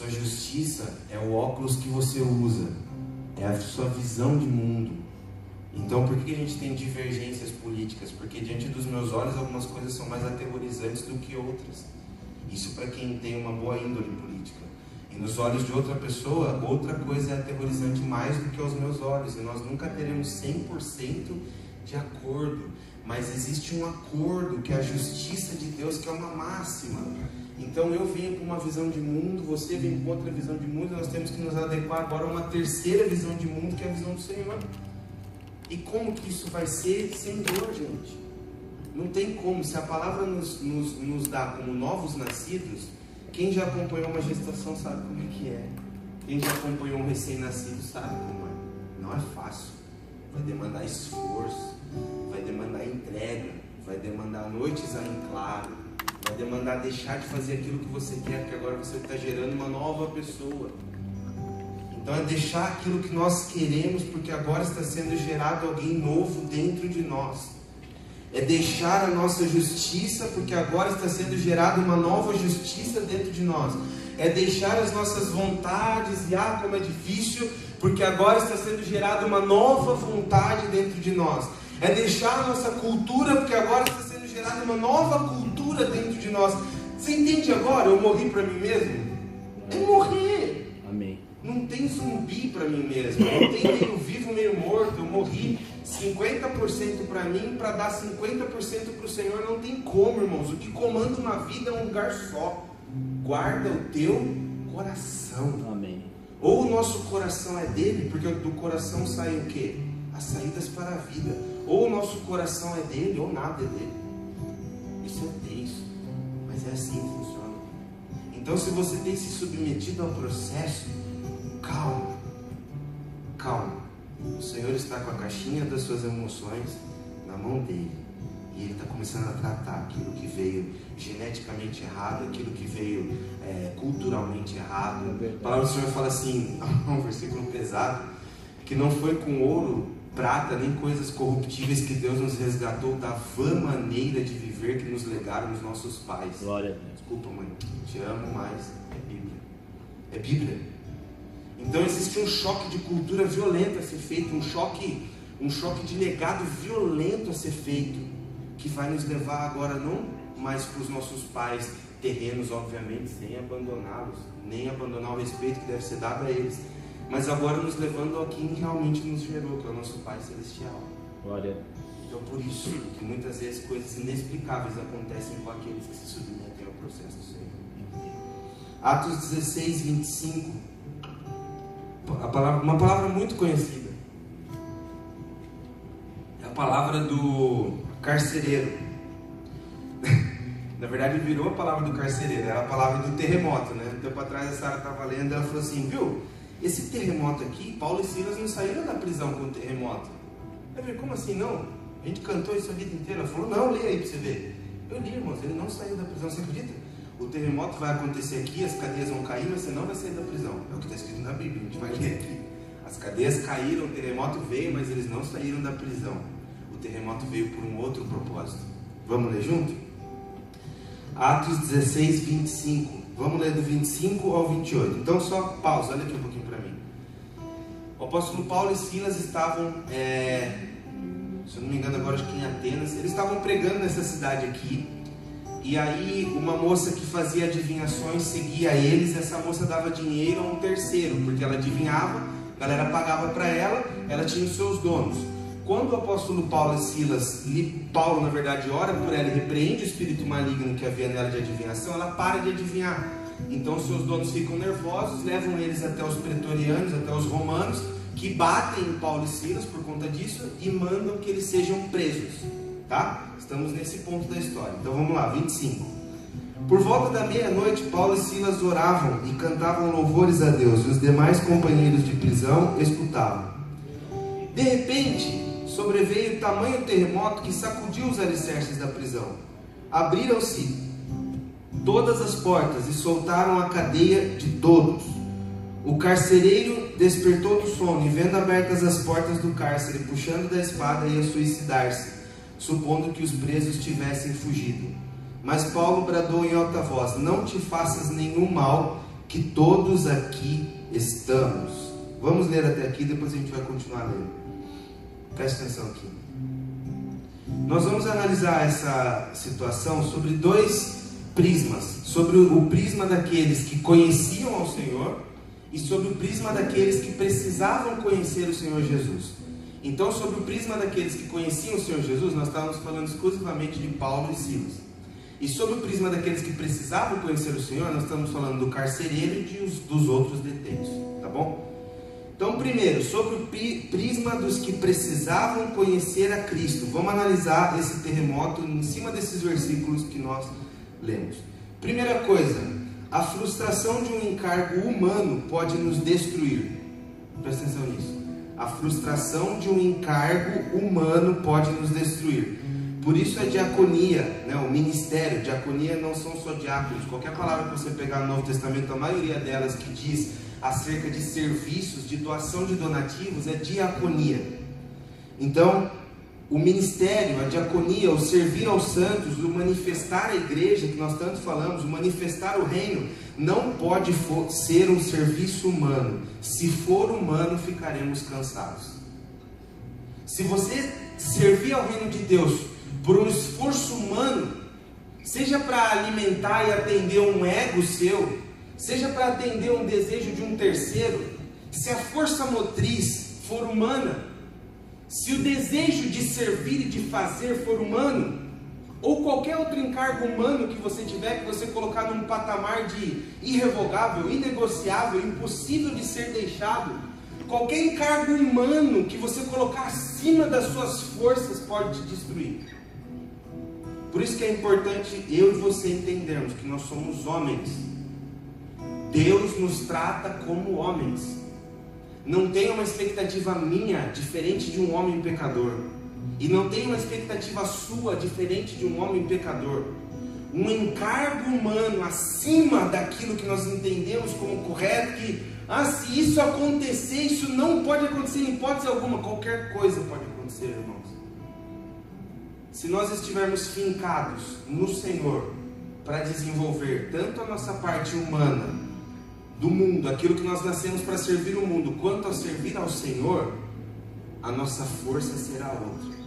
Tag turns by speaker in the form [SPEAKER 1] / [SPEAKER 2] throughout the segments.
[SPEAKER 1] sua justiça é o óculos que você usa, é a sua visão de mundo. Então, por que a gente tem divergências políticas? Porque diante dos meus olhos, algumas coisas são mais aterrorizantes do que outras. Isso para quem tem uma boa índole política. E nos olhos de outra pessoa, outra coisa é aterrorizante mais do que aos meus olhos. E nós nunca teremos 100% de acordo. Mas existe um acordo, que é a justiça de Deus, que é uma máxima. Então eu venho com uma visão de mundo, você vem com outra visão de mundo, e nós temos que nos adequar agora a uma terceira visão de mundo, que é a visão do Senhor. E como que isso vai ser? Sem dor, gente. Não tem como. Se a palavra nos dá como novos nascidos, quem já acompanhou uma gestação sabe como é que é. Quem já acompanhou um recém-nascido sabe como é. Não é fácil. Vai demandar esforço, vai demandar entrega, vai demandar noites em claro, vai demandar deixar de fazer aquilo que você quer, porque agora você está gerando uma nova pessoa. Então é deixar aquilo que nós queremos, porque agora está sendo gerado alguém novo dentro de nós. É deixar a nossa justiça, porque agora está sendo gerada uma nova justiça dentro de nós. É deixar as nossas vontades, e como é difícil, porque agora está sendo gerada uma nova vontade dentro de nós. É deixar a nossa cultura, porque agora está sendo gerada uma nova cultura dentro de nós. Você entende agora? Eu morri para mim mesmo? É morrer.
[SPEAKER 2] Amém.
[SPEAKER 1] Não tem zumbi para mim mesmo, não tem meio vivo, meio morto. Eu morri 50% para mim, para dar 50% para o Senhor. Não tem como, irmãos. O que comanda uma vida é um lugar só. Guarda o teu coração.
[SPEAKER 2] Amém.
[SPEAKER 1] Ou o nosso coração é dele, porque do coração sai o quê? As saídas para a vida. Ou o nosso coração é dele, ou nada é dele. Isso é tenso, mas é assim que funciona. Então, se você tem se submetido ao processo, calma, calma. O Senhor está com a caixinha das suas emoções na mão dele. E Ele está começando a tratar aquilo que veio geneticamente errado, aquilo que veio culturalmente errado. A palavra do Senhor fala assim, um versículo pesado, que não foi com ouro, prata, nem coisas corruptíveis que Deus nos resgatou da vã maneira de viver que nos legaram os nossos pais.
[SPEAKER 2] Glória a Deus.
[SPEAKER 1] Desculpa, mãe, te amo, mas é Bíblia. É Bíblia. Então existe um choque de cultura violento a ser feito, um choque de legado violento a ser feito, que vai nos levar agora não mais para os nossos pais terrenos, obviamente, sem abandoná-los, nem abandonar o respeito que deve ser dado a eles, mas agora nos levando a quem realmente nos gerou, que é o nosso Pai Celestial.
[SPEAKER 2] Glória.
[SPEAKER 1] Então por isso que muitas vezes coisas inexplicáveis acontecem com aqueles que se submetem ao processo do Senhor. Atos 16, 25, uma palavra muito conhecida, é a palavra do carcereiro. Na verdade virou a palavra do carcereiro, era a palavra do terremoto, né? Um tempo atrás a Sara estava lendo e ela falou assim, viu, esse terremoto aqui, Paulo e Silas não saíram da prisão com o terremoto. Eu falei, como assim não? A gente cantou isso a vida inteira. Ela falou, não, lê aí para você ver. Eu li, irmãos, ele não saiu da prisão, você acredita? O terremoto vai acontecer aqui, as cadeias vão cair, mas você não vai sair da prisão. É o que está escrito na Bíblia, a gente vai ler aqui. As cadeias caíram, o terremoto veio, mas eles não saíram da prisão. O terremoto veio por um outro propósito. Vamos ler junto? Atos 16, 25. Vamos ler do 25 ao 28. Então só pausa, olha aqui um pouquinho para mim. O apóstolo Paulo e Silas estavam, se eu não me engano agora acho que em Atenas, eles estavam pregando nessa cidade aqui. E aí uma moça que fazia adivinhações seguia eles. Essa moça dava dinheiro a um terceiro, porque ela adivinhava, a galera pagava para ela, ela tinha os seus donos. Quando o apóstolo Paulo e Silas, Paulo na verdade ora por ela e repreende o espírito maligno que havia nela de adivinhação, ela para de adivinhar. Então seus donos ficam nervosos, levam eles até os pretorianos, até os romanos, que batem em Paulo e Silas por conta disso e mandam que eles sejam presos. Tá? Estamos nesse ponto da história. Então vamos lá, 25. Por volta da meia-noite, Paulo e Silas oravam e cantavam louvores a Deus, e os demais companheiros de prisão escutavam. De repente, sobreveio tamanho terremoto que sacudiu os alicerces da prisão. Abriram-se todas as portas e soltaram a cadeia de todos. O carcereiro despertou do sono e, vendo abertas as portas do cárcere, puxando da espada, ia suicidar-se, supondo que os presos tivessem fugido. Mas Paulo bradou em alta voz: não te faças nenhum mal, que todos aqui estamos. Vamos ler até aqui, depois a gente vai continuar lendo. Preste atenção aqui. Nós vamos analisar essa situação sobre dois prismas. Sobre o prisma daqueles que conheciam ao Senhor e sobre o prisma daqueles que precisavam conhecer o Senhor Jesus. Então, sobre o prisma daqueles que conheciam o Senhor Jesus, nós estávamos falando exclusivamente de Paulo e Silas. E sobre o prisma daqueles que precisavam conhecer o Senhor, nós estamos falando do carcereiro e dos outros detentos, tá bom? Então, primeiro, sobre o prisma dos que precisavam conhecer a Cristo, vamos analisar esse terremoto em cima desses versículos que nós lemos. Primeira coisa, a frustração de um encargo humano pode nos destruir. Presta atenção nisso. A frustração de um encargo humano pode nos destruir. Por isso a diaconia, né, o ministério, diaconia não são só diáconos. Qualquer palavra que você pegar no Novo Testamento, a maioria delas que diz acerca de serviços, de doação de donativos, é diaconia. Então, o ministério, a diaconia, o servir aos santos, o manifestar a igreja, que nós tanto falamos, o manifestar o reino, não pode ser um serviço humano. Se for humano, ficaremos cansados. Se você servir ao reino de Deus por um esforço humano, seja para alimentar e atender um ego seu, seja para atender um desejo de um terceiro, se a força motriz for humana, se o desejo de servir e de fazer for humano, ou qualquer outro encargo humano que você tiver, que você colocar num patamar de irrevogável, inegociável, impossível de ser deixado, qualquer encargo humano que você colocar acima das suas forças pode te destruir. Por isso que é importante eu e você entendermos que nós somos homens. Deus nos trata como homens. Não tem uma expectativa minha diferente de um homem pecador. E não tem uma expectativa sua diferente de um homem pecador. Um encargo humano acima daquilo que nós entendemos como correto, que se isso acontecer, isso não pode acontecer em hipótese alguma. Qualquer coisa pode acontecer, irmãos. Se nós estivermos fincados no Senhor para desenvolver tanto a nossa parte humana do mundo, aquilo que nós nascemos para servir o mundo, quanto a servir ao Senhor, a nossa força será outra.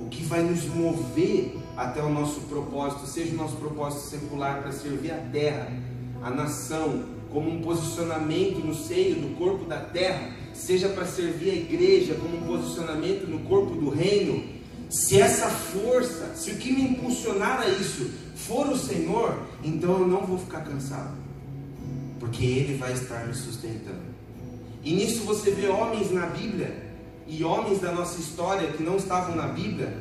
[SPEAKER 1] O que vai nos mover até o nosso propósito, seja o nosso propósito secular para servir a terra, a nação, como um posicionamento no seio do corpo da terra, seja para servir a igreja como um posicionamento no corpo do reino. Se essa força, se o que me impulsionar a isso for o Senhor, então eu não vou ficar cansado, porque Ele vai estar me sustentando. E nisso você vê homens na Bíblia, e homens da nossa história que não estavam na Bíblia,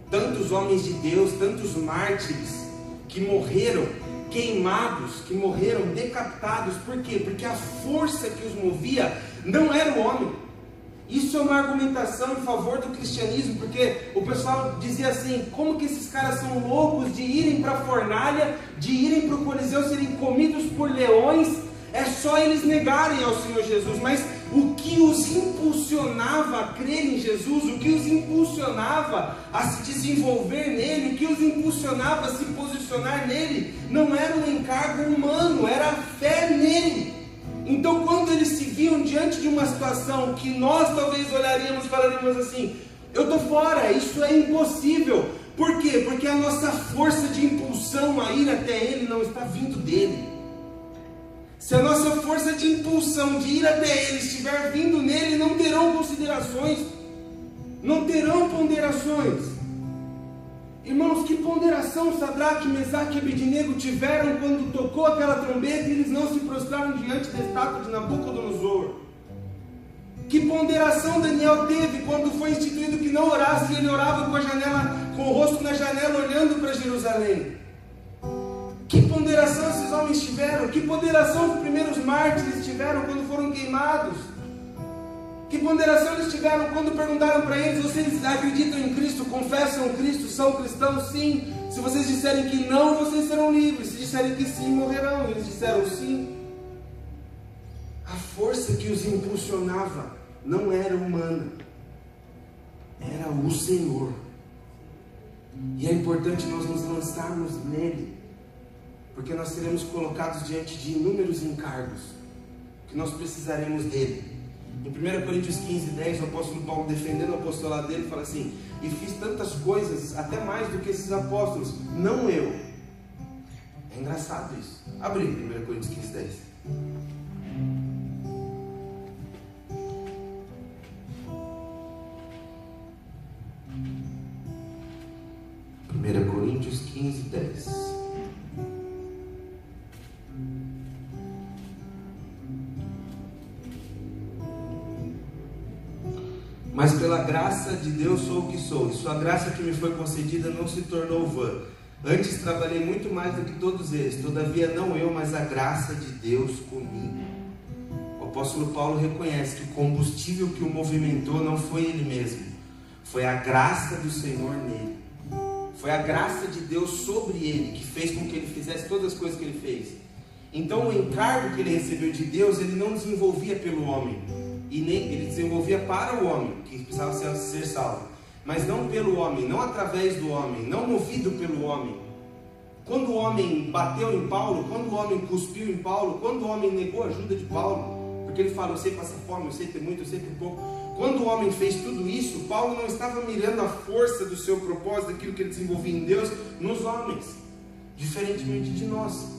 [SPEAKER 1] tantos homens de Deus, tantos mártires, que morreram queimados, que morreram decapitados. Por quê? Porque a força que os movia não era o homem. Isso é uma argumentação em favor do cristianismo, porque o pessoal dizia assim: como que esses caras são loucos de irem para a fornalha, de irem para o Coliseu, serem comidos por leões, é só eles negarem ao Senhor Jesus. Mas o que os impulsionava a crer em Jesus, o que os impulsionava a se desenvolver nele, o que os impulsionava a se posicionar nele, não era um encargo humano, era a fé nele. Então, quando eles se viam diante de uma situação que nós talvez olharíamos e falaríamos assim: eu estou fora, isso é impossível. Por quê? Porque a nossa força de impulsão a ir até Ele não está vindo dele. Se a nossa força de impulsão de ir até Ele estiver vindo nele, não terão considerações, não terão ponderações. Irmãos, que ponderação Sadraque, Mesaque e Abednego tiveram quando tocou aquela trombeta e eles não se prostraram diante da estátua de Nabucodonosor? Que ponderação Daniel teve quando foi instituído que não orasse e ele orava com o rosto na janela olhando para Jerusalém? Que ponderação esses homens tiveram? Que ponderação os primeiros mártires tiveram quando foram queimados? Que ponderação eles tiveram quando perguntaram para eles: vocês acreditam em Cristo, confessam Cristo, são cristãos? Sim. Se vocês disserem que não, vocês serão livres. Se disserem que sim, morrerão. Eles disseram sim. A força que os impulsionava não era humana, era o Senhor. E é importante nós nos lançarmos nele. porque nós seremos colocados diante de inúmeros encargos, que nós precisaremos dele. Em 1 Coríntios 15, 10, o apóstolo Paulo, defendendo o apostolado dele, fala assim: e fiz tantas coisas, até mais do que esses apóstolos, não eu. É engraçado isso. Abre 1 Coríntios 15, 10. 1 Coríntios 15, 10. Mas pela graça de Deus sou o que sou, e sua graça que me foi concedida não se tornou vã. Antes trabalhei muito mais do que todos eles, todavia não eu, mas a graça de Deus comigo. O apóstolo Paulo reconhece que o combustível que o movimentou não foi ele mesmo, foi a graça do Senhor nele. Foi a graça de Deus sobre ele que fez com que ele fizesse todas as coisas que ele fez. Então o encargo que ele recebeu de Deus, ele não desenvolvia pelo homem, e nem ele desenvolvia para o homem, que precisava ser salvo, mas não pelo homem, não através do homem, não movido pelo homem. Quando o homem bateu em Paulo, quando o homem cuspiu em Paulo, quando o homem negou a ajuda de Paulo, porque ele fala: eu sei passar fome, eu sei ter muito, eu sei ter pouco. Quando o homem fez tudo isso, Paulo não estava mirando a força do seu propósito, daquilo que ele desenvolvia em Deus, nos homens, diferentemente de nós.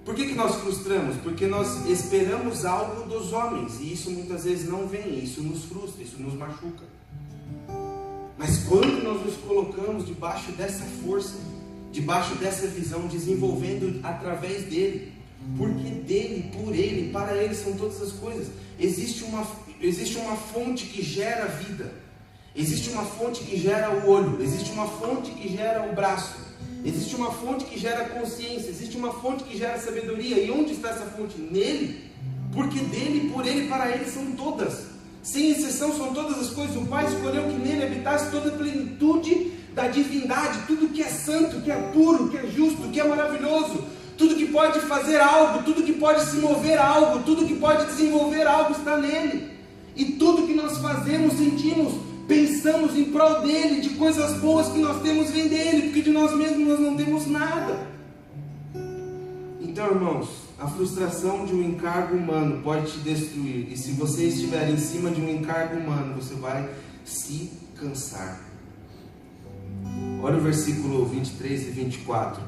[SPEAKER 1] Por que nós frustramos? Porque nós esperamos algo dos homens, e isso muitas vezes não vem, isso nos frustra, isso nos machuca. Mas quando nós nos colocamos debaixo dessa força, debaixo dessa visão, desenvolvendo através dele, porque dele, por ele, para ele são todas as coisas. Existe uma fonte que gera vida, existe uma fonte que gera o olho, existe uma fonte que gera o braço, existe uma fonte que gera consciência, existe uma fonte que gera sabedoria. E onde está essa fonte? Nele, porque dele, por ele, para ele são todas, sem exceção são todas as coisas. O Pai escolheu que nele habitasse toda a plenitude da divindade, tudo que é santo, que é puro, que é justo, que é maravilhoso, tudo que pode fazer algo, tudo que pode se mover algo, tudo que pode desenvolver algo está nele. E tudo que nós fazemos, sentimos, pensamos em prol dele, de coisas boas que nós temos vem dele, porque de nós mesmos nós não temos nada. Então, irmãos, a frustração de um encargo humano pode te destruir, e se você estiver em cima de um encargo humano, você vai se cansar. Olha o versículo 23 e 24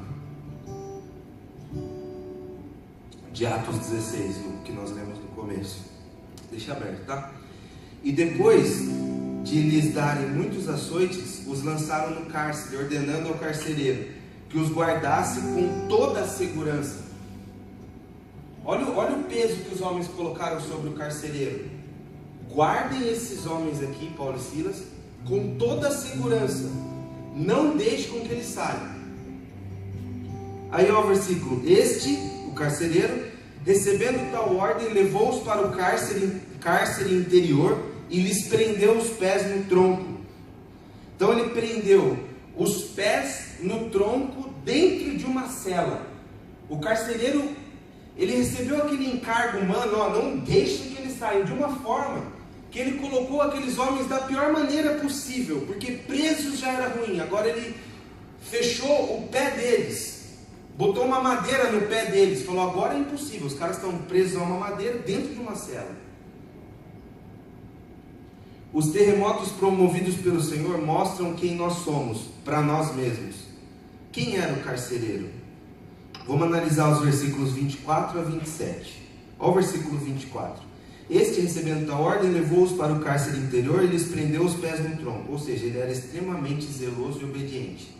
[SPEAKER 1] de Atos 16, o que nós lemos no começo. Deixa aberto, tá? E depois de lhes darem muitos açoites, os lançaram no cárcere, ordenando ao carcereiro que os guardasse com toda a segurança. Olha o peso que os homens colocaram sobre o carcereiro. Guardem esses homens aqui, Paulo e Silas, com toda a segurança. Não deixe com que eles saiam. Aí ó, o versículo: este, o carcereiro, recebendo tal ordem, levou-os para o cárcere interior e lhes prendeu os pés no tronco. Então ele prendeu os pés no tronco dentro de uma cela. O carcereiro, ele recebeu aquele encargo humano: ó, não deixe que eles saiam, de uma forma que ele colocou aqueles homens da pior maneira possível, porque presos já era ruim. Agora ele fechou o pé deles, botou uma madeira no pé deles, falou: agora é impossível, os caras estão presos a uma madeira dentro de uma cela. Os terremotos promovidos pelo Senhor mostram quem nós somos para nós mesmos. Quem era o carcereiro? Vamos analisar os versículos 24 a 27. Olha o versículo 24. Este, recebendo a ordem, levou-os para o cárcere interior e lhes prendeu os pés no tronco. Ou seja, ele era extremamente zeloso e obediente.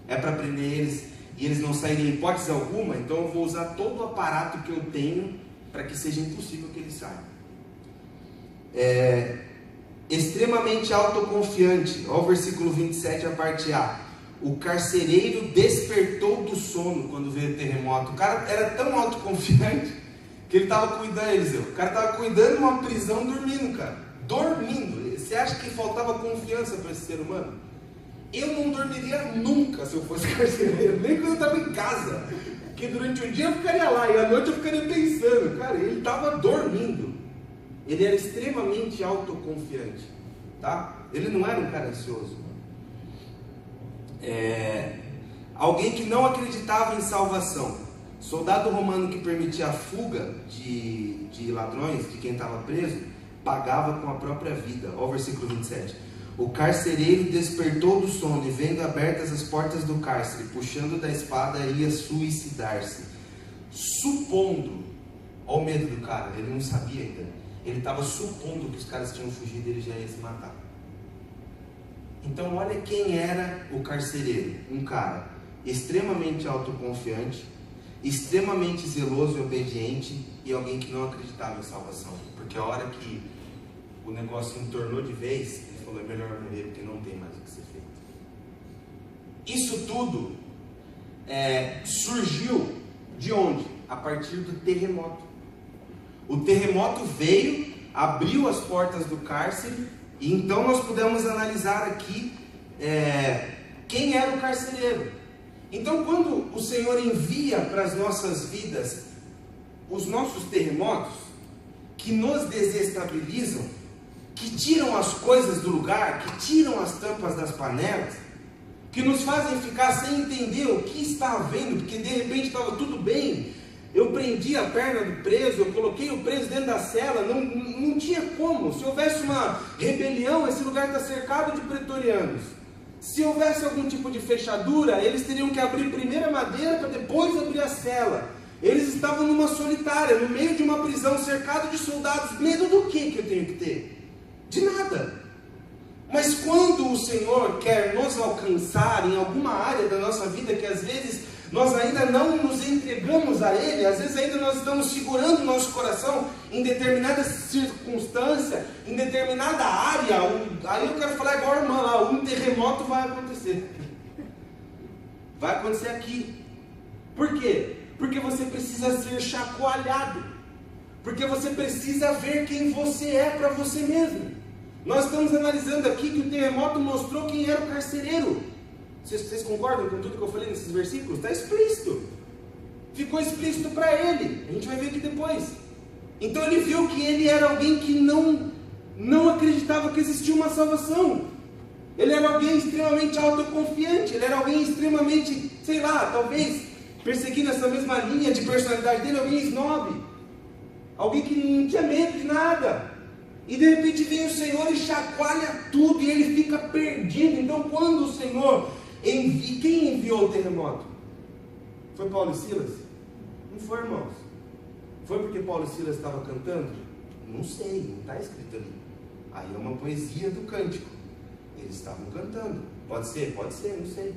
[SPEAKER 1] É para prender eles e eles não saírem em hipótese alguma, então eu vou usar todo o aparato que eu tenho para que seja impossível que eles saiam. Extremamente autoconfiante. Olha o versículo 27, a parte A. O carcereiro despertou do sono quando veio o terremoto. O cara era tão autoconfiante que ele estava cuidando, Eliseu. O cara estava cuidando de uma prisão dormindo, cara. Dormindo. Você acha que faltava confiança para esse ser humano? Eu não dormiria nunca se eu fosse carcereiro, nem quando eu estava em casa. Porque durante o dia eu ficaria lá e à noite eu ficaria pensando. Cara, ele estava dormindo. Ele era extremamente autoconfiante, tá? Ele não era um cara ansioso. alguém que não acreditava em salvação. Soldado romano que permitia a fuga de ladrões, de quem estava preso, pagava com a própria vida. Olha o versículo 27. O carcereiro despertou do sono e, vendo abertas as portas do cárcere, puxando da espada, ia suicidar-se. Supondo, olha o medo do cara, ele não sabia ainda. Ele estava supondo que os caras tinham fugido e ele já ia se matar. Então olha quem era o carcereiro. Um cara extremamente autoconfiante, extremamente zeloso e obediente, e alguém que não acreditava em salvação. Porque a hora que o negócio entornou de vez, ele falou: é melhor morrer porque não tem mais o que ser feito. Isso tudo surgiu de onde? A partir do terremoto. O terremoto veio, abriu as portas do cárcere, e então nós pudemos analisar aqui quem era o carcereiro. Então, quando o Senhor envia para as nossas vidas os nossos terremotos, que nos desestabilizam, que tiram as coisas do lugar, que tiram as tampas das panelas, que nos fazem ficar sem entender o que está havendo, porque de repente estava tudo bem, eu prendi a perna do preso, eu coloquei o preso dentro da cela, não tinha como. Se houvesse uma rebelião, esse lugar está cercado de pretorianos. Se houvesse algum tipo de fechadura, eles teriam que abrir primeiro a madeira para depois abrir a cela. Eles estavam numa solitária, no meio de uma prisão, cercado de soldados. Medo do que eu tenho que ter? De nada. Mas quando o Senhor quer nos alcançar em alguma área da nossa vida que às vezes nós ainda não nos entregamos a Ele, às vezes ainda nós estamos segurando o nosso coração em determinada circunstância, em determinada área, aí eu quero falar igual a irmã lá, um terremoto vai acontecer. Vai acontecer aqui. Por quê? Porque você precisa ser chacoalhado. Porque você precisa ver quem você é para você mesmo. Nós estamos analisando aqui que o terremoto mostrou quem era o carcereiro. Vocês concordam com tudo que eu falei nesses versículos? Está explícito. Ficou explícito para ele. A gente vai ver aqui depois. Então ele viu que ele era alguém que não acreditava que existia uma salvação. Ele era alguém extremamente autoconfiante. Ele era alguém extremamente, sei lá, talvez perseguindo essa mesma linha de personalidade dele, alguém snob. Alguém que não tinha medo de nada. E de repente vem o Senhor e chacoalha tudo e ele fica perdido. Então quando o Senhor quem enviou o terremoto? Foi Paulo e Silas? Não foi, irmãos. Foi porque Paulo e Silas estavam cantando? Não sei, não está escrito ali. Aí é uma poesia do cântico. Eles estavam cantando. Pode ser, não sei.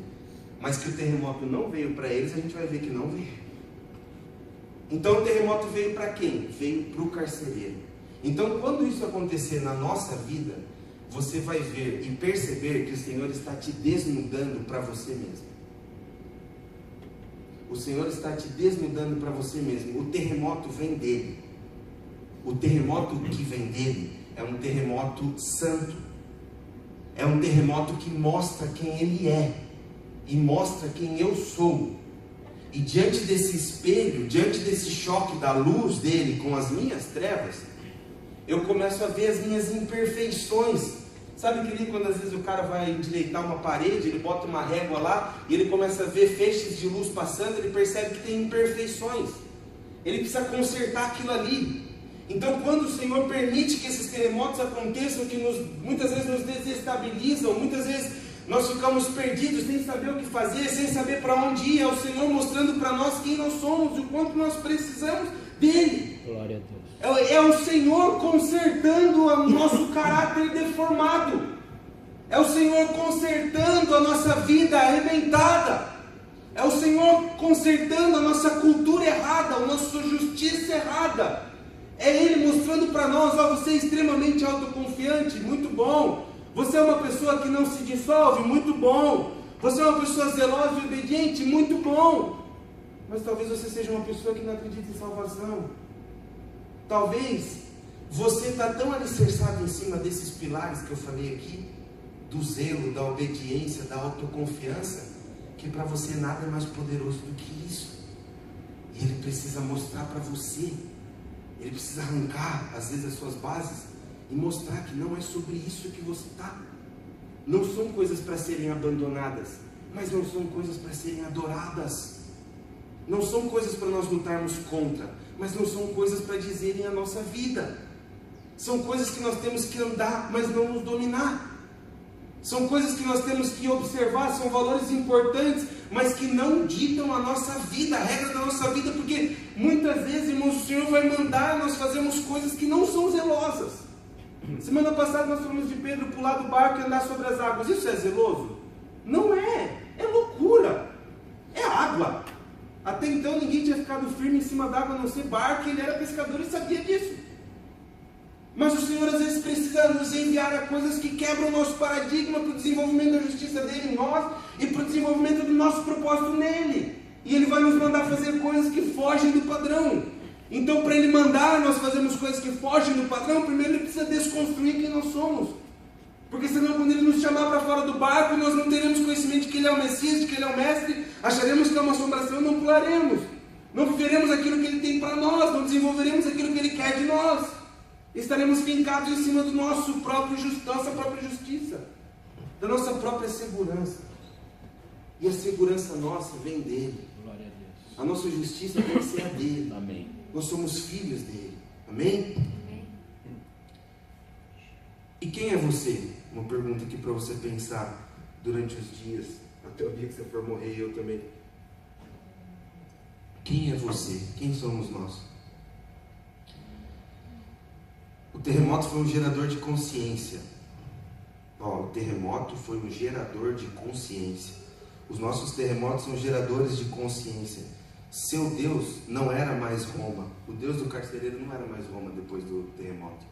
[SPEAKER 1] Mas que o terremoto não veio para eles, a gente vai ver que não veio. Então o terremoto veio para quem? Veio para o carcereiro. Então quando isso acontecer na nossa vida, você vai ver e perceber que o Senhor está te desnudando para você mesmo. O Senhor está te desnudando para você mesmo. O terremoto vem dele. O terremoto que vem dele é um terremoto santo. É um terremoto que mostra quem ele é e mostra quem eu sou. E diante desse espelho, diante desse choque da luz dele com as minhas trevas, eu começo a ver as minhas imperfeições. Sabe que quando às vezes o cara vai endireitar uma parede, ele bota uma régua lá e ele começa a ver feixes de luz passando, ele percebe que tem imperfeições. Ele precisa consertar aquilo ali. Então quando o Senhor permite que esses terremotos aconteçam, que muitas vezes nos desestabilizam, muitas vezes nós ficamos perdidos, sem saber o que fazer, sem saber para onde ir, é o Senhor mostrando para nós quem nós somos e o quanto nós precisamos dele.
[SPEAKER 2] Glória a Deus.
[SPEAKER 1] É o Senhor consertando o nosso caráter deformado. É o Senhor consertando a nossa vida arrebentada. É o Senhor consertando a nossa cultura errada, a nossa justiça errada. É Ele mostrando para nós: ó, você é extremamente autoconfiante, muito bom. Você é uma pessoa que não se dissolve, muito bom. Você é uma pessoa zelosa e obediente, muito bom. Mas talvez você seja uma pessoa que não acredita em salvação. Talvez você está tão alicerçado em cima desses pilares que eu falei aqui, do zelo, da obediência, da autoconfiança, que para você nada é mais poderoso do que isso. E Ele precisa mostrar para você, Ele precisa arrancar às vezes as suas bases e mostrar que não é sobre isso que você está. Não são coisas para serem abandonadas, mas não são coisas para serem adoradas. Não são coisas para nós lutarmos contra, mas não são coisas para dizerem a nossa vida. São coisas que nós temos que andar, mas não nos dominar. São coisas que nós temos que observar, são valores importantes, mas que não ditam a nossa vida, a regra da nossa vida, porque muitas vezes, irmãos, o Senhor vai mandar nós fazermos coisas que não são zelosas. Semana passada nós falamos de Pedro pular do barco e andar sobre as águas. Isso é zeloso? Não é, é loucura, é água. Até então ninguém tinha ficado firme em cima d'água, a não ser barco, ele era pescador e sabia disso. Mas o Senhor às vezes precisa nos enviar a coisas que quebram o nosso paradigma para o desenvolvimento da justiça dele em nós e para o desenvolvimento do nosso propósito nele. E Ele vai nos mandar fazer coisas que fogem do padrão. Então, para Ele mandar nós fazermos coisas que fogem do padrão, primeiro Ele precisa desconstruir quem nós somos. Porque senão, quando Ele nos chamar para fora do barco, nós não teremos conhecimento de que Ele é o Messias, de que Ele é o Mestre, acharemos que é uma assombração e não pularemos. Não viveremos aquilo que Ele tem para nós, não desenvolveremos aquilo que Ele quer de nós. Estaremos fincados em cima do nosso próprio nossa própria justiça, da nossa própria segurança. E a segurança nossa vem dele.
[SPEAKER 2] Glória a Deus.
[SPEAKER 1] A nossa justiça tem que ser a dele.
[SPEAKER 2] Amém.
[SPEAKER 1] Nós somos filhos dele. Amém?
[SPEAKER 3] Amém.
[SPEAKER 1] E quem é você? Uma pergunta aqui para você pensar durante os dias, até o dia que você for morrer, e eu também. Quem é você? Quem somos nós? O terremoto foi um gerador de consciência. O terremoto foi um gerador de consciência. Os nossos terremotos são geradores de consciência. Seu Deus não era mais Roma. O Deus do carcereiro não era mais Roma depois do terremoto.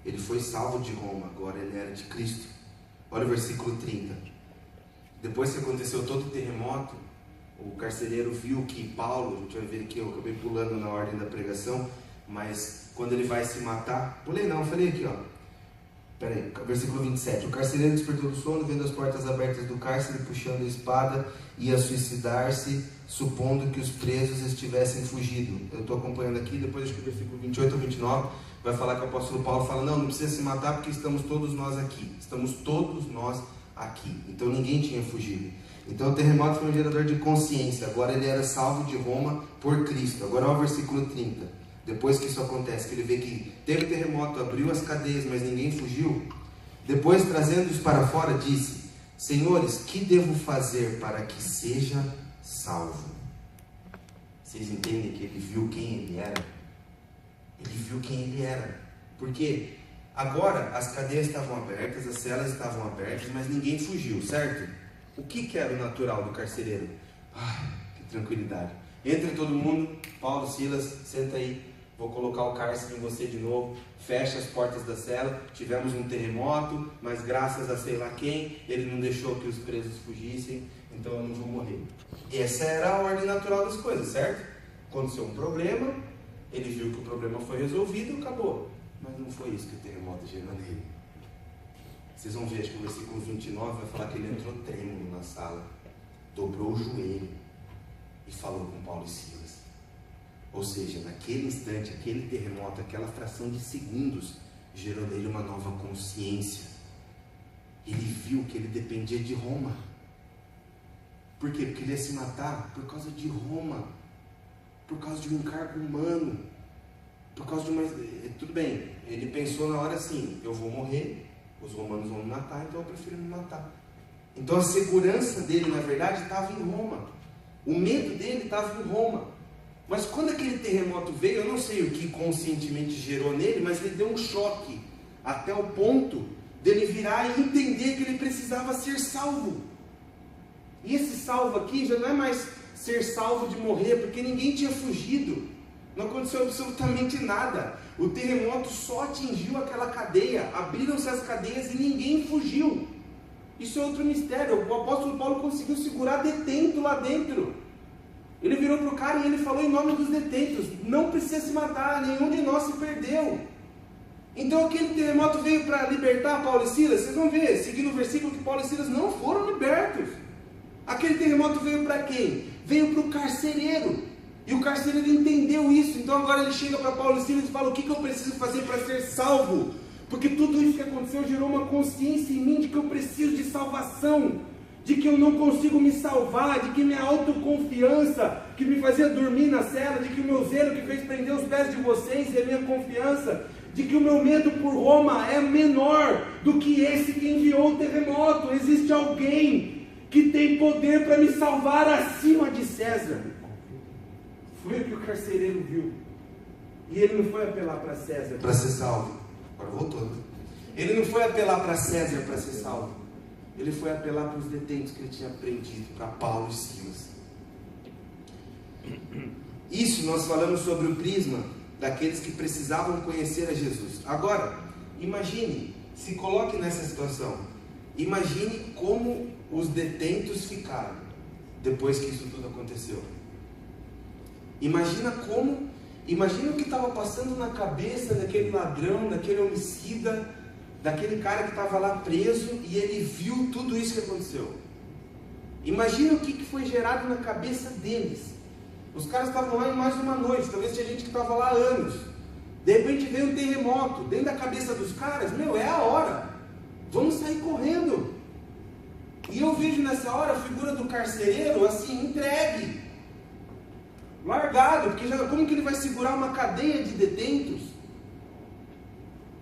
[SPEAKER 1] Ele foi salvo de Roma, agora ele era de Cristo. Olha o versículo 30. Depois que aconteceu todo o terremoto, o carcereiro viu que Paulo, a gente vai ver aqui, eu acabei pulando na ordem da pregação, mas quando ele vai se matar, pulei não, falei aqui, peraí, versículo 27, o carcereiro despertou do sono, vendo as portas abertas do cárcere, puxando a espada, ia suicidar-se, supondo que os presos estivessem fugido. Eu estou acompanhando aqui, depois acho que o versículo 28 ou 29 vai falar que o apóstolo Paulo fala, não precisa se matar porque estamos todos nós aqui, então ninguém tinha fugido. Então o terremoto foi um gerador de consciência, agora ele era salvo de Roma por Cristo. Agora olha o versículo 30. Depois que isso acontece, que ele vê que teve terremoto, abriu as cadeias, mas ninguém fugiu. Depois, trazendo-os para fora, disse, senhores, que devo fazer para que seja salvo? Vocês entendem que ele viu quem ele era? Ele viu quem ele era. Porque agora as cadeias estavam abertas, as celas estavam abertas, mas ninguém fugiu, certo? O que era o natural do carcereiro? Que tranquilidade. Entra todo mundo, Paulo, Silas, senta aí. Vou colocar o cárcere em você de novo. Fecha as portas da cela. Tivemos um terremoto, mas graças a sei lá quem, ele não deixou que os presos fugissem, então eu não vou morrer. Essa era a ordem natural das coisas, certo? Aconteceu um problema, ele viu que o problema foi resolvido, acabou. Mas não foi isso que o terremoto gerou nele. Vocês vão ver, acho que o versículo 29 vai falar que ele entrou trêmulo na sala, dobrou o joelho e falou com Paulo e Silas. Ou seja, naquele instante, aquele terremoto, aquela fração de segundos, gerou nele uma nova consciência. Ele viu que ele dependia de Roma. Por quê? Porque ele ia se matar por causa de Roma, por causa de um encargo humano, por causa de uma... Tudo bem, ele pensou na hora assim, eu vou morrer, os romanos vão me matar, então eu prefiro me matar. Então a segurança dele, na verdade, estava em Roma. O medo dele estava em Roma. Mas quando aquele terremoto veio, eu não sei o que conscientemente gerou nele, mas ele deu um choque, até o ponto dele virar e entender que ele precisava ser salvo. E esse salvo aqui já não é mais ser salvo de morrer, porque ninguém tinha fugido, não aconteceu absolutamente nada. O terremoto só atingiu aquela cadeia, abriram-se as cadeias e ninguém fugiu. Isso é outro mistério. O apóstolo Paulo conseguiu segurar detento lá dentro. Ele virou para o cara e ele falou em nome dos detentos, não precisa se matar, nenhum de nós se perdeu. Então aquele terremoto veio para libertar Paulo e Silas. Vocês vão ver, seguindo o versículo, que Paulo e Silas não foram libertos. Aquele terremoto veio para quem? Veio para o carcereiro. E o carcereiro entendeu isso. Então agora ele chega para Paulo e Silas e fala, o que eu preciso fazer para ser salvo? Porque tudo isso que aconteceu gerou uma consciência em mim de que eu preciso de salvação, de que eu não consigo me salvar, de que minha autoconfiança, que me fazia dormir na cela, de que o meu zelo que fez prender os pés de vocês é minha confiança, de que o meu medo por Roma é menor do que esse que enviou o terremoto. Existe alguém que tem poder para me salvar acima de César. Foi o que o carcereiro viu. E ele não foi apelar para César para ser salvo. Agora voltou. Ele não foi apelar para César para ser salvo. Ele foi apelar para os detentos que ele tinha prendido, para Paulo e Silas. Isso nós falamos sobre o prisma daqueles que precisavam conhecer a Jesus. Agora, imagine, se coloque nessa situação. Imagine como os detentos ficaram depois que isso tudo aconteceu. Imagina o que estava passando na cabeça daquele ladrão, daquele homicida, daquele cara que estava lá preso e ele viu tudo isso que aconteceu. Imagina o que foi gerado na cabeça deles. Os caras estavam lá em mais uma noite, talvez tinha gente que estava lá há anos. De repente veio um terremoto, dentro da cabeça dos caras, é a hora, vamos sair correndo. E eu vejo nessa hora a figura do carcereiro assim, entregue, largado, porque como que ele vai segurar uma cadeia de detentos?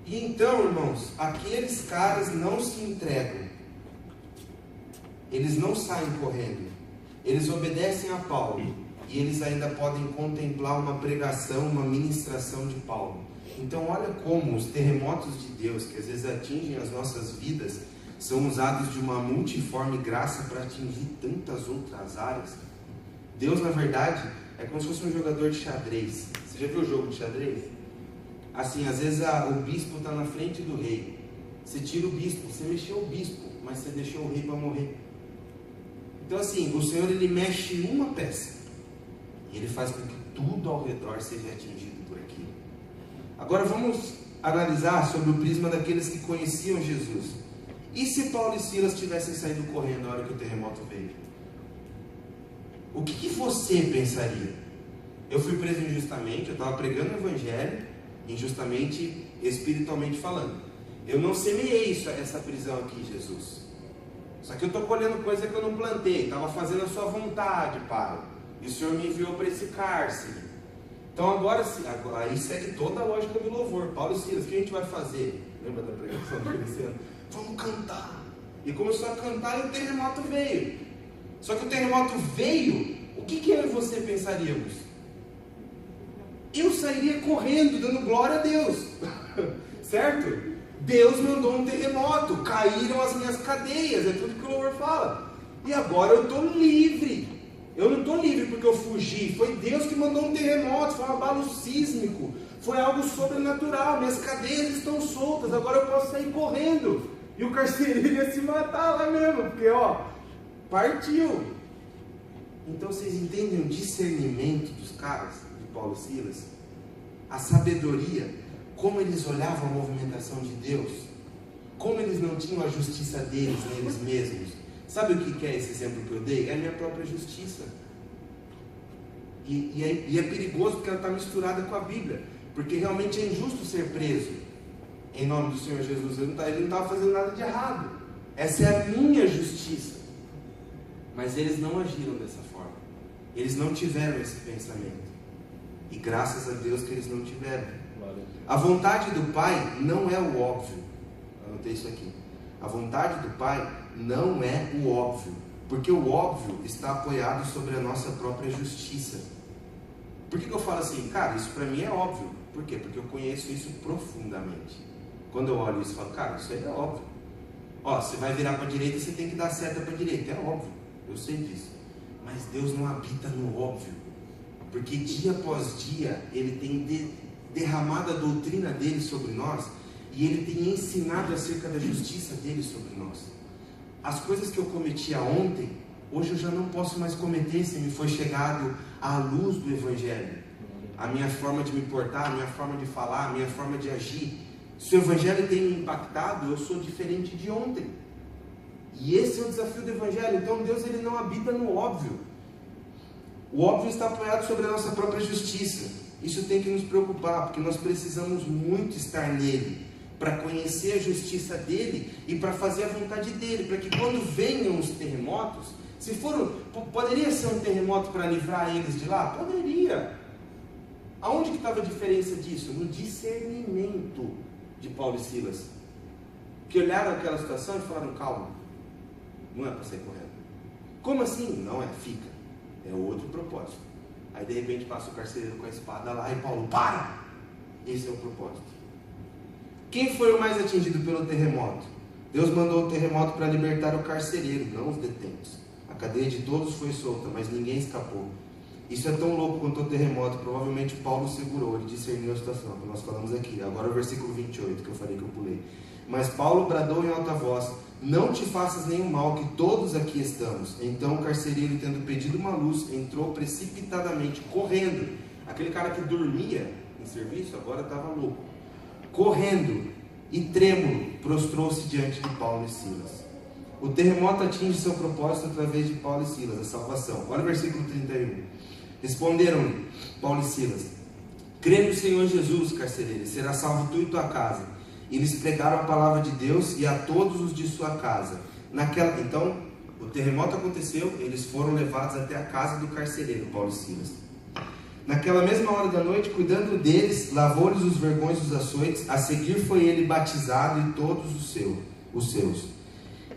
[SPEAKER 1] E então, irmãos, aqueles caras não se entregam, eles não saem correndo, eles obedecem a Paulo, e eles ainda podem contemplar uma pregação, uma ministração de Paulo. Então olha como os terremotos de Deus, que às vezes atingem as nossas vidas, são usados de uma multiforme graça para atingir tantas outras áreas. Deus, na verdade, é como se fosse um jogador de xadrez. Você já viu o jogo de xadrez? Assim, às vezes o bispo está na frente do rei. Você tira o bispo, você mexeu o bispo, mas você deixou o rei para morrer. Então assim, o Senhor ele mexe uma peça e ele faz com que tudo ao redor seja atingido por aquilo. Agora vamos analisar sobre o prisma daqueles que conheciam Jesus. E se Paulo e Silas tivessem saído correndo na hora que o terremoto veio? O que você pensaria? Eu fui preso injustamente, eu estava pregando o evangelho, injustamente, espiritualmente falando. Eu não semeei essa prisão aqui, Jesus. Só que eu estou colhendo coisa que eu não plantei. Estava fazendo a sua vontade, Pai. E o Senhor me enviou para esse cárcere. Então agora aí segue toda a lógica do louvor. Paulo e Silas, o que a gente vai fazer? Lembra da pregação do Cristiano? Vamos cantar. E começou a cantar e o terremoto veio. Só que o terremoto veio, o que eu e você pensaríamos? Eu sairia correndo, dando glória a Deus. Certo? Deus mandou um terremoto, caíram as minhas cadeias, é tudo que o louvor fala. E agora eu estou livre. Eu não estou livre porque eu fugi. Foi Deus que mandou um terremoto, foi um abalo sísmico, foi algo sobrenatural. Minhas cadeias estão soltas, agora eu posso sair correndo. E o carcereiro ia se matar lá mesmo, porque partiu. Então vocês entendem o discernimento dos caras, de Paulo e Silas? A sabedoria, como eles olhavam a movimentação de Deus, como eles não tinham a justiça deles, neles mesmos. Sabe o que é esse exemplo que eu dei? É a minha própria justiça. E é perigoso porque ela está misturada com a Bíblia, porque realmente é injusto ser preso em nome do Senhor Jesus. Ele não estava fazendo nada de errado. Essa é a minha justiça. Mas eles não agiram dessa forma. Eles não tiveram esse pensamento. E graças a Deus que eles não tiveram. A vontade do Pai não é o óbvio. Anotei isso aqui. A vontade do Pai não é o óbvio, porque o óbvio está apoiado sobre a nossa própria justiça. Por que eu falo assim? Cara, isso para mim é óbvio. Por quê? Porque eu conheço isso profundamente. Quando eu olho isso, eu falo, cara, isso aí é óbvio. Você vai virar para a direita, você tem que dar seta para a direita. É óbvio, eu sei disso. Mas Deus não habita no óbvio, porque dia após dia Ele tem derramado a doutrina dele sobre nós, e Ele tem ensinado acerca da justiça dele sobre nós. As coisas que eu cometia ontem, hoje eu já não posso mais cometer se me foi chegado à luz do Evangelho. A minha forma de me portar, a minha forma de falar, a minha forma de agir. Se o Evangelho tem me impactado, eu sou diferente de ontem. E esse é o desafio do Evangelho. Então Deus ele não habita no óbvio. O óbvio está apoiado sobre a nossa própria justiça. Isso tem que nos preocupar, porque nós precisamos muito estar nele. para conhecer a justiça dele e para fazer a vontade dele, para que quando venham os terremotos, poderia ser um terremoto para livrar eles de lá? Poderia. Aonde que estava a diferença disso? No discernimento de Paulo e Silas, que olharam aquela situação e falaram: calma, não é para sair correndo. Como assim? Não é, fica, é outro propósito. Aí de repente passa o carcereiro com a espada lá e Paulo: para! Esse é o propósito. Quem foi o mais atingido pelo terremoto? Deus mandou o terremoto para libertar o carcereiro, não os detentos. A cadeia de todos foi solta, mas ninguém escapou. Isso é tão louco quanto o terremoto. Provavelmente Paulo segurou, ele discerniu a situação, que nós falamos aqui. Agora o versículo 28, que eu falei que eu pulei. Mas Paulo bradou em alta voz: não te faças nenhum mal, que todos aqui estamos. Então o carcereiro, tendo pedido uma luz, entrou precipitadamente, correndo. Aquele cara que dormia em serviço, agora estava louco. Correndo e trêmulo, prostrou-se diante de Paulo e Silas. O terremoto atinge seu propósito através de Paulo e Silas, a salvação. Olha o versículo 31. Responderam-lhe Paulo e Silas: crê no Senhor Jesus, carcereiro, e será salvo tu e tua casa. E eles pregaram a palavra de Deus e a todos os de sua casa. Então, o terremoto aconteceu, eles foram levados até a casa do carcereiro, Paulo e Silas. Naquela mesma hora da noite, cuidando deles, lavou-lhes os vergões dos açoites. A seguir foi ele batizado e todos os seus.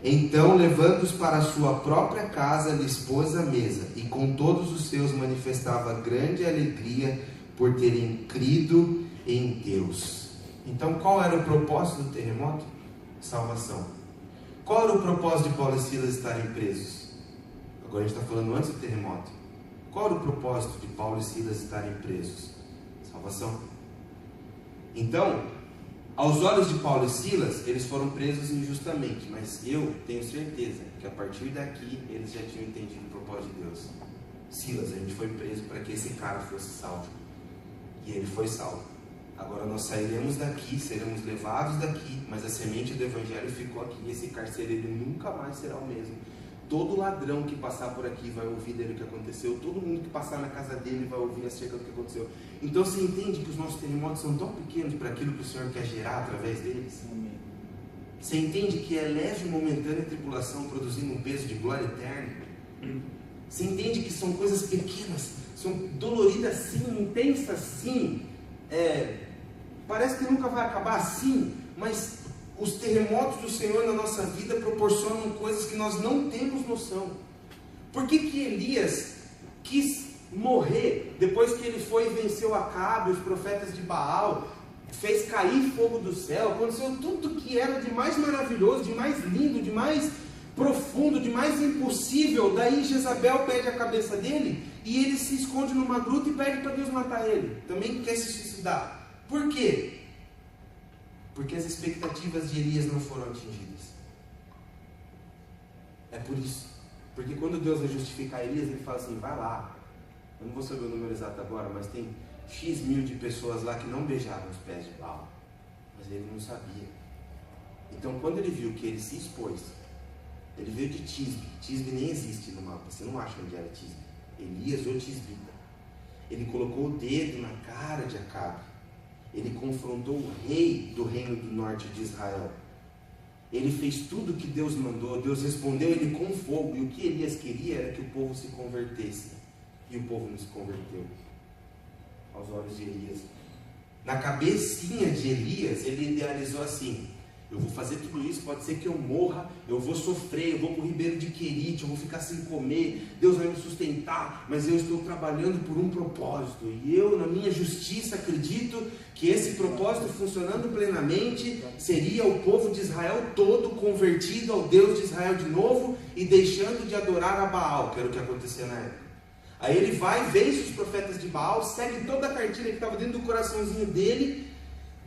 [SPEAKER 1] Então, levando-os para a sua própria casa, lhes pôs a mesa, e com todos os seus manifestava grande alegria por terem crido em Deus. Então, qual era o propósito do terremoto? Salvação. Qual era o propósito de Paulo e Silas estarem presos? Agora a gente está falando antes do terremoto. Qual era o propósito de Paulo e Silas estarem presos? Salvação. Então, aos olhos de Paulo e Silas, eles foram presos injustamente, mas eu tenho certeza que a partir daqui eles já tinham entendido o propósito de Deus. Silas, a gente foi preso para que esse cara fosse salvo, e ele foi salvo. Agora nós sairemos daqui, seremos levados daqui, mas a semente do Evangelho ficou aqui, e esse carcereiro nunca mais será o mesmo. Todo ladrão que passar por aqui vai ouvir dele o que aconteceu. Todo mundo que passar na casa dele vai ouvir acerca do que aconteceu. Então você entende que os nossos terremotos são tão pequenos para aquilo que o Senhor quer gerar através deles? Amém. Você entende que é leve e momentânea tribulação produzindo um peso de glória eterna? Você entende que são coisas pequenas, são doloridas sim, intensas sim. Parece que nunca vai acabar assim, mas os terremotos do Senhor na nossa vida proporcionam coisas que nós não temos noção. Por que Elias quis morrer depois que ele foi e venceu Acabe, os profetas de Baal, fez cair fogo do céu, aconteceu tudo que era de mais maravilhoso, de mais lindo, de mais profundo, de mais impossível? Daí Jezabel pede a cabeça dele e ele se esconde numa gruta e pede para Deus matar ele. Também quer se suicidar. Por quê? Porque as expectativas de Elias não foram atingidas. É por isso. Porque quando Deus vai justificar Elias, ele fala assim: vai lá. Eu não vou saber o número exato agora, mas tem X mil de pessoas lá que não beijaram os pés de Baal. Mas ele não sabia. Então quando ele viu que ele se expôs, ele veio de Tisbe. Tisbe nem existe no mapa. Você não acha onde era Tisbe. Elias ou Tisbita. Ele colocou o dedo na cara de Acabe. Ele confrontou o rei do reino do norte de Israel. Ele fez tudo o que Deus mandou. Deus respondeu ele com fogo. E o que Elias queria era que o povo se convertesse. E o povo não se converteu. Aos olhos de Elias. Na cabecinha de Elias, ele idealizou assim: eu vou fazer tudo isso, pode ser que eu morra, eu vou sofrer, eu vou para o ribeiro de Querite, eu vou ficar sem comer, Deus vai me sustentar, mas eu estou trabalhando por um propósito, e eu, na minha justiça, acredito que esse propósito, funcionando plenamente, seria o povo de Israel todo convertido ao Deus de Israel de novo, e deixando de adorar a Baal, que era o que acontecia na época. Aí ele vai, vence os profetas de Baal, segue toda a cartilha que estava dentro do coraçãozinho dele.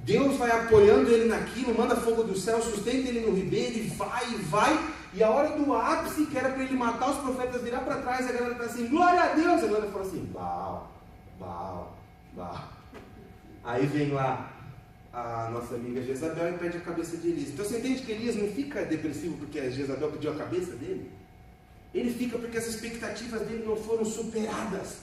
[SPEAKER 1] Deus vai apoiando ele naquilo, manda fogo do céu, sustenta ele no ribeiro, e vai, e a hora do ápice, que era para ele matar os profetas, virar para trás, a galera está assim: glória a Deus. A galera fala assim: Baal. Aí vem lá a nossa amiga Jezabel e pede a cabeça de Elias. Então você entende que Elias não fica depressivo porque a Jezabel pediu a cabeça dele? Ele fica porque as expectativas dele não foram superadas.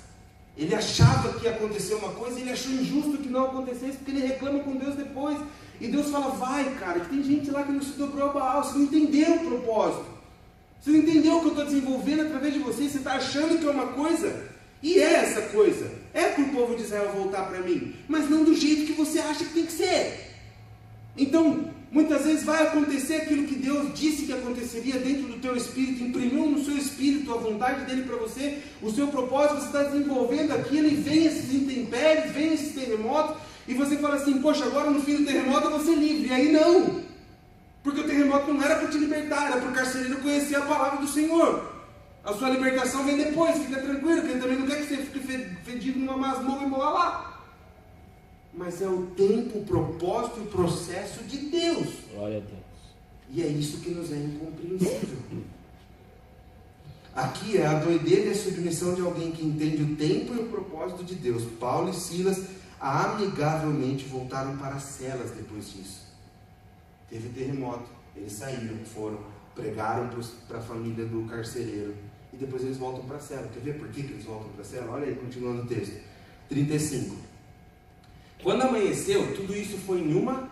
[SPEAKER 1] Ele achava que ia acontecer uma coisa, ele achou injusto que não acontecesse, porque ele reclama com Deus depois. E Deus fala, vai cara, que tem gente lá que não se dobrou a Baal, você não entendeu o propósito. Você não entendeu o que eu estou desenvolvendo através de você, você está achando que é uma coisa, e é essa coisa. É para o povo de Israel voltar para mim, mas não do jeito que você acha que tem que ser. Então, muitas vezes vai acontecer aquilo que Deus disse que aconteceria dentro do teu espírito, imprimiu no seu espírito a vontade dele para você, o seu propósito, você está desenvolvendo aquilo e vem esses intempéries, vem esses terremotos, e você fala assim, poxa, agora no fim do terremoto eu vou ser livre. E aí não, porque o terremoto não era para te libertar, era para o carcereiro conhecer a palavra do Senhor. A sua libertação vem depois, fica tranquilo, porque ele também não quer que você fique fedido numa masmorra e morra lá. Mas é o tempo, o propósito e o processo de Deus.
[SPEAKER 2] Glória a Deus.
[SPEAKER 1] E é isso que nos é incompreensível. Aqui é a doideira e a submissão de alguém que entende o tempo e o propósito de Deus. Paulo e Silas amigavelmente voltaram para as celas depois disso. Teve terremoto, eles saíram, foram, pregaram para a família do carcereiro. E depois eles voltam para a cela. Quer ver por que eles voltam para a cela? Olha aí, continuando o texto. 35. Quando amanheceu, tudo isso foi em uma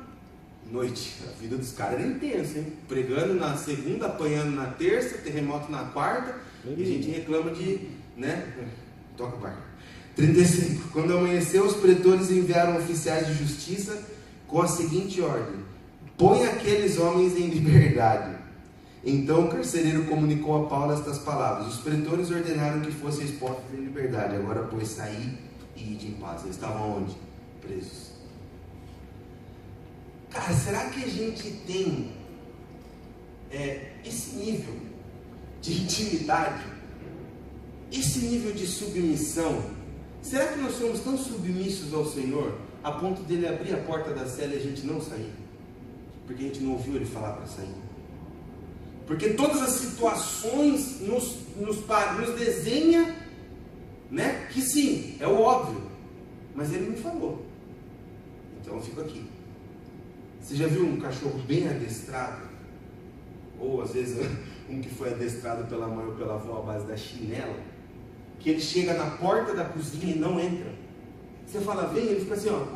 [SPEAKER 1] noite. A vida dos caras era intensa, hein? Pregando na segunda, apanhando na terça, terremoto na quarta. E a gente reclama de, né? Toca o barco. 35. Quando amanheceu, os pretores enviaram oficiais de justiça com a seguinte ordem: põe aqueles homens em liberdade. Então o carcereiro comunicou a Paulo estas palavras: os pretores ordenaram que fossem expostos em liberdade. Agora, pois, saí e ide em paz. Eles estavam onde? Presos. Cara, será que a gente tem esse nível de intimidade, esse nível de submissão? Será que nós somos tão submissos ao Senhor a ponto dele abrir a porta da cela e a gente não sair? Porque a gente não ouviu ele falar para sair. Porque todas as situações nos desenha, né? Que sim, é o óbvio, mas ele me falou. Então eu fico aqui. Você já viu um cachorro bem adestrado? Ou às vezes um que foi adestrado pela mãe ou pela avó à base da chinela, que ele chega na porta da cozinha e não entra. Você fala, vem, ele fica assim, ó,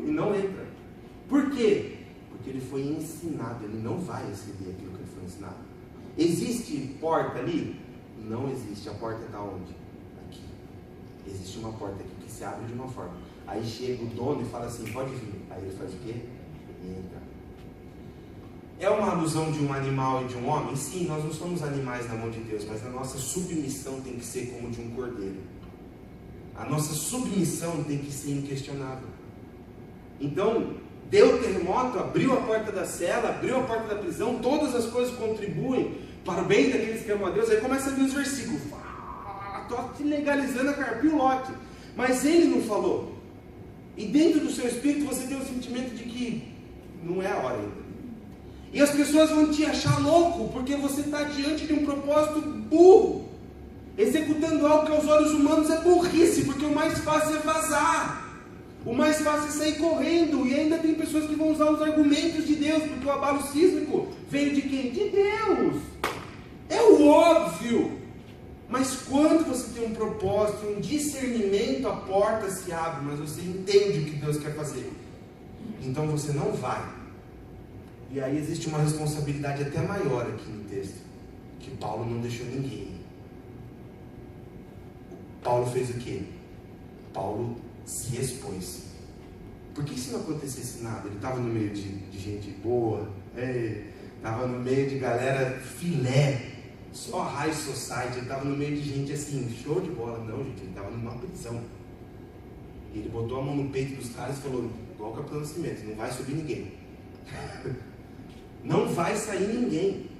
[SPEAKER 1] e não entra. Por quê? Porque ele foi ensinado, ele não vai receber aquilo que ele foi ensinado. Existe porta ali? Não existe. A porta está onde? Aqui. Existe uma porta aqui que se abre de uma forma. Aí chega o dono e fala assim, pode vir. Aí ele faz o quê? Ele entra. É uma alusão de um animal e de um homem? Sim, nós não somos animais na mão de Deus, mas a nossa submissão tem que ser como de um cordeiro. A nossa submissão tem que ser inquestionável. Então, deu o terremoto, abriu a porta da cela, abriu a porta da prisão, todas as coisas contribuem para o bem daqueles que amam a Deus. Aí começa a vir os versículos. Estou te legalizando a carpilote. Mas ele não falou. E dentro do seu espírito você tem o sentimento de que não é a hora ainda. E as pessoas vão te achar louco, porque você está diante de um propósito burro, executando algo que aos olhos humanos é burrice, porque o mais fácil é vazar, o mais fácil é sair correndo, e ainda tem pessoas que vão usar os argumentos de Deus, porque o abalo sísmico veio de quem? De Deus. É o óbvio. Mas quando você tem um propósito, um discernimento, a porta se abre, mas você entende o que Deus quer fazer, então você não vai. E aí existe uma responsabilidade até maior aqui no texto, que Paulo não deixou ninguém. Paulo fez o quê? Paulo se expôs. Por que se não acontecesse nada? Ele estava no meio de gente boa, estava no meio de galera filé, só high society, ele estava no meio de gente assim, show de bola. Não, gente, ele estava numa prisão. E ele botou a mão no peito dos caras e falou, igual o Capitão Nascimento, não vai subir ninguém. Não vai sair ninguém.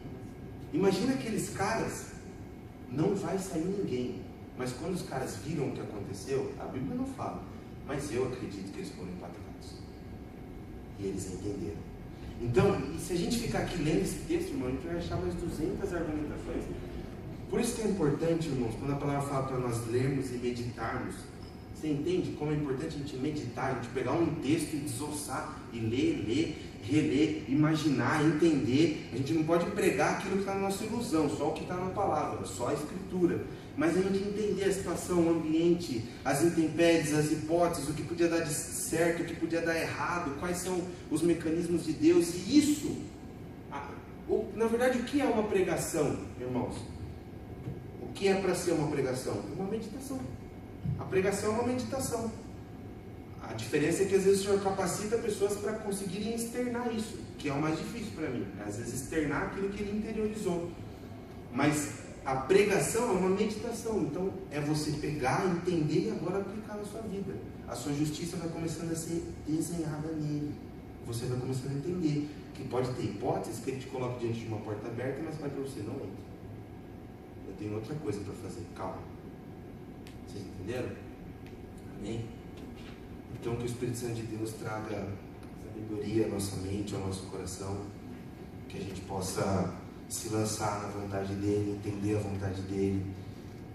[SPEAKER 1] Imagina aqueles caras, não vai sair ninguém. Mas quando os caras viram o que aconteceu, a Bíblia não fala, mas eu acredito que eles foram impactados. E eles entenderam. Então, e se a gente ficar aqui lendo esse texto, irmão, a gente vai achar mais 200 argumentações. Por isso que é importante, irmãos, quando a palavra fala para nós lermos e meditarmos, Você entende como é importante a gente meditar, a gente pegar um texto e desossar, e ler, reler, imaginar, entender. A gente não pode pregar aquilo que está na nossa ilusão, só o que está na palavra, só a escritura. Mas a gente entender a situação, o ambiente, as intempéries, as hipóteses, o que podia dar de certo, o que podia dar errado, quais são os mecanismos de Deus. E isso, na verdade, o que é uma pregação, irmãos? O que é para ser uma pregação? Uma meditação. A pregação é uma meditação. A diferença é que às vezes o Senhor capacita pessoas para conseguirem externar isso, que é o mais difícil para mim, né? Às vezes externar aquilo que ele interiorizou. Mas a pregação é uma meditação, então é você pegar, entender e agora aplicar na sua vida. A sua justiça vai começando a ser desenhada nele. Você vai começando a entender que pode ter hipóteses que ele te coloca diante de uma porta aberta, mas vai para você, não entra. Eu tenho outra coisa para fazer, calma. Vocês entenderam? Amém? Então que o Espírito Santo de Deus traga sabedoria à nossa mente, ao nosso coração, que a gente possa se lançar na vontade dele, entender a vontade dele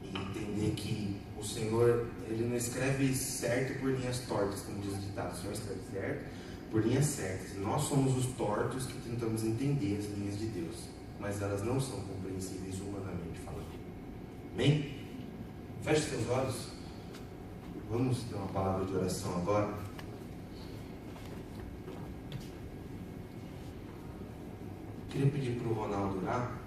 [SPEAKER 1] e entender que o Senhor, ele não escreve certo por linhas tortas, como diz o ditado. O Senhor escreve certo por linhas certas. Nós somos os tortos que tentamos entender as linhas de Deus, mas elas não são compreensíveis humanamente falando. Amém? Feche seus olhos. Vamos ter uma palavra de oração agora. Queria pedir para o Ronaldo orar.